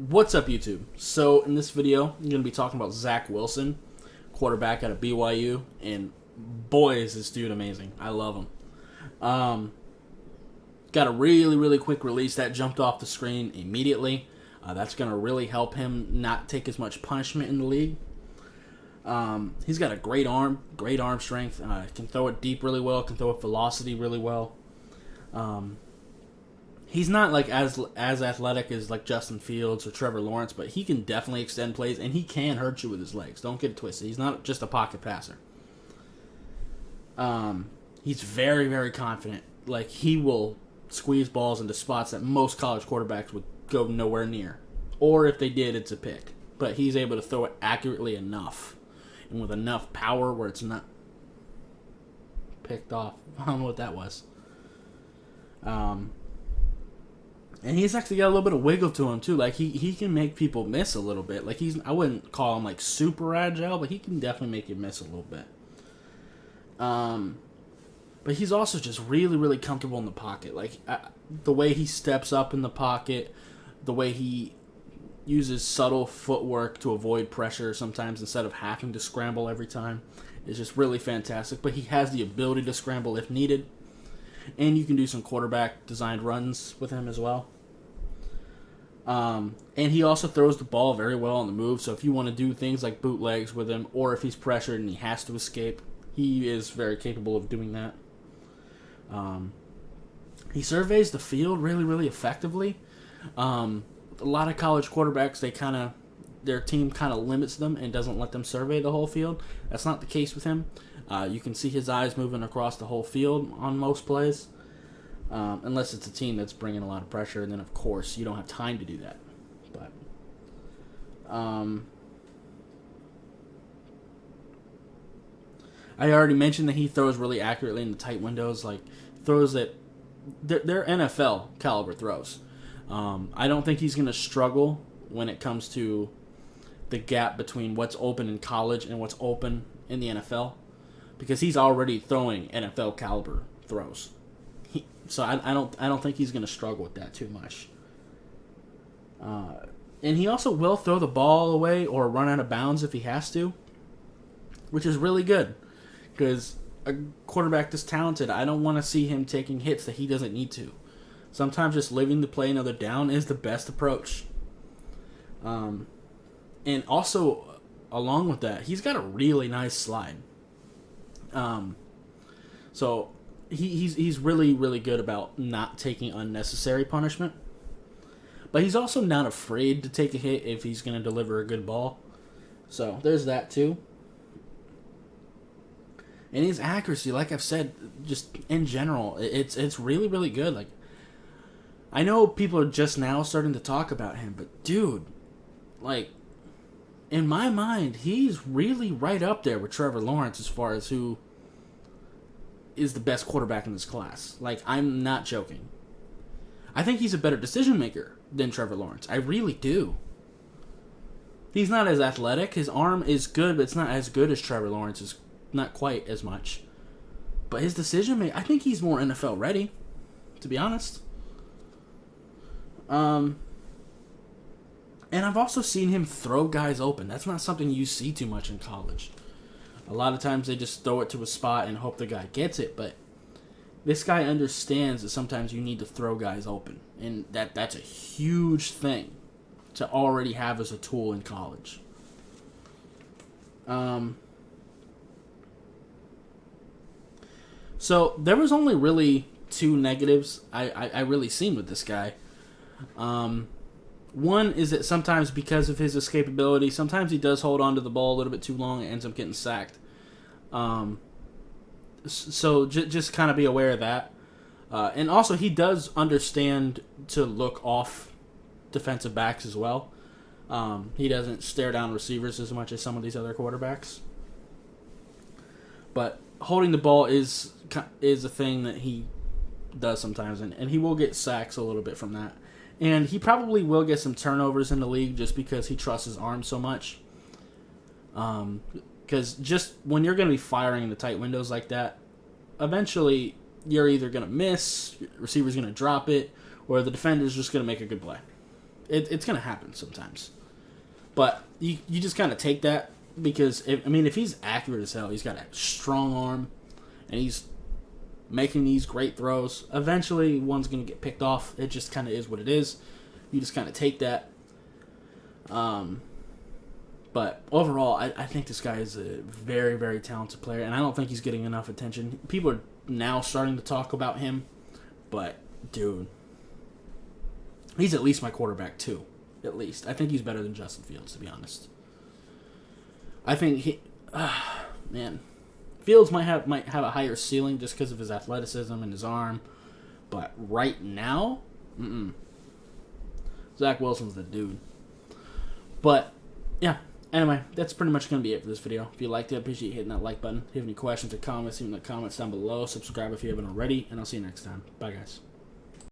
What's up, YouTube? So, in this video, I'm going to be talking about Zach Wilson, quarterback out of BYU, and boy, is this dude amazing. I love him. Got a really quick release that jumped off the screen immediately. That's going to really help him not take as much punishment in the league. He's got a great arm strength. Can throw it deep really well, can throw it velocity really well. He's not like as athletic as like Justin Fields or Trevor Lawrence, but he can definitely extend plays, and he can hurt you with his legs. Don't get it twisted. He's not just a pocket passer. He's very confident. Like, he will squeeze balls into spots that most college quarterbacks would go nowhere near. Or if they did, it's a pick. But he's able to throw it accurately enough and with enough power where it's not picked off. I don't know what that was. And he's actually got a little bit of wiggle to him too. Like, he can make people miss a little bit. Like, I wouldn't call him like super agile, but he can definitely make you miss a little bit. But he's also just really comfortable in the pocket. Like, the way he steps up in the pocket, the way he uses subtle footwork to avoid pressure sometimes instead of having to scramble every time is just really fantastic. But he has the ability to scramble if needed. And you can do some quarterback-designed runs with him as well. And he also throws the ball very well on the move, so if you want to do things like bootlegs with him, or if he's pressured and he has to escape, he is very capable of doing that. He surveys the field really effectively. A lot of college quarterbacks, their team kind of limits them and doesn't let them survey the whole field. That's not the case with him. You can see his eyes moving across the whole field on most plays, unless it's a team that's bringing a lot of pressure, and then, of course, you don't have time to do that. But I already mentioned that he throws really accurately in the tight windows, like throws that they're NFL caliber throws. I don't think he's going to struggle when it comes to the gap between what's open in college and what's open in the NFL, because he's already throwing NFL caliber throws. So I don't think he's going to struggle with that too much. And he also will throw the ball away or run out of bounds if he has to, which is really good, because a quarterback this talented, I don't want to see him taking hits that he doesn't need to. Sometimes just living to play another down is the best approach. And also, along with that, he's got a really nice slide. So he's really good about not taking unnecessary punishment. But he's also not afraid to take a hit if he's going to deliver a good ball. So there's that too. And his accuracy, like I've said, just in general, it's really good. Like, I know people are just now starting to talk about him, but dude, like, in my mind, he's really right up there with Trevor Lawrence as far as who is the best quarterback in this class. Like, I'm not joking. I think he's a better decision maker than Trevor Lawrence. I really do. He's not as athletic. His arm is good, but it's not as good as Trevor Lawrence's. Not quite as much. But his decision making, I think he's more NFL ready, to be honest. And I've also seen him throw guys open. That's not something you see too much in college. A lot of times they just throw it to a spot and hope the guy gets it, but this guy understands that sometimes you need to throw guys open. And that's a huge thing to already have as a tool in college. So there was only really two negatives I really seen with this guy. One is that sometimes because of his escapability, sometimes he does hold on to the ball a little bit too long and ends up getting sacked. So just kind of be aware of that. And also, he does understand to look off defensive backs as well. He doesn't stare down receivers as much as some of these other quarterbacks. But holding the ball is a thing that he does sometimes, and he will get sacks a little bit from that. And he probably will get some turnovers in the league just because he trusts his arm so much. Because just when you're going to be firing in the tight windows like that, eventually you're either going to miss, receiver's going to drop it, or the defender's just going to make a good play. It's going to happen sometimes. But you just kind of take that because, if he's accurate as hell, he's got a strong arm, and he's making these great throws. Eventually, one's going to get picked off. It just kind of is what it is. You just kind of take that. But overall, I think this guy is a very, very talented player, and I don't think he's getting enough attention. People are now starting to talk about him, but, dude, he's at least my quarterback, too. At least. I think he's better than Justin Fields, to be honest. I think Fields might have a higher ceiling just because of his athleticism and his arm, but right now, Zach Wilson's the dude. But, yeah. Anyway, that's pretty much going to be it for this video. If you liked it, I appreciate you hitting that like button. If you have any questions or comments, leave them in the comments down below. Subscribe if you haven't already, and I'll see you next time. Bye, guys.